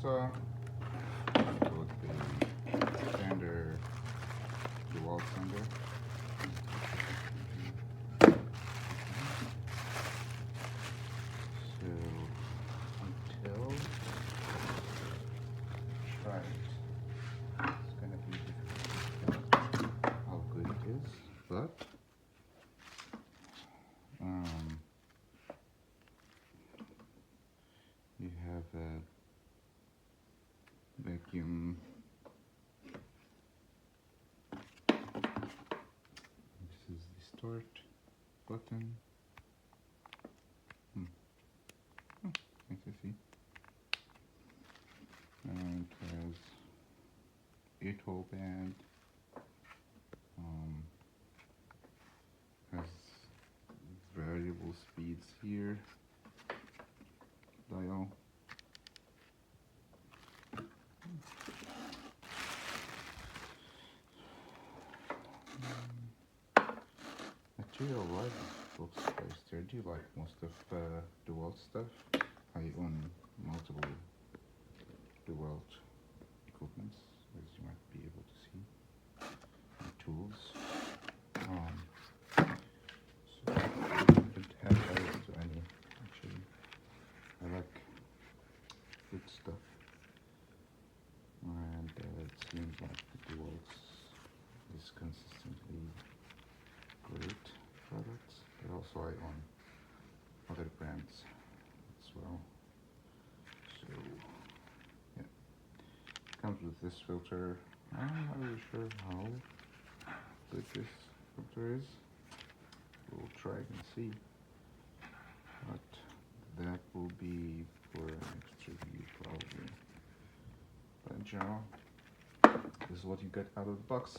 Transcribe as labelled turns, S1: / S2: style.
S1: saw with the standard DEWALT sender. So until try it, it's gonna be difficult to tell how good it is, but you have a vacuum. This is the start button. Nice to see. And it has 8-hole band. Has variable speeds here. Dial. Material-wise, looks very sturdy, like most of DEWALT stuff. I own multiple DEWALT equipments, as you might be able to see, and tools. So I don't have access to any. Actually, I like good stuff, and it seems like the DEWALT is consistently great products, but also I own other brands as well. So yeah, it comes with this filter. I'm not really sure how good this filter is. We'll try and see, but that will be for an next review probably. But in general, this is what you get out of the box.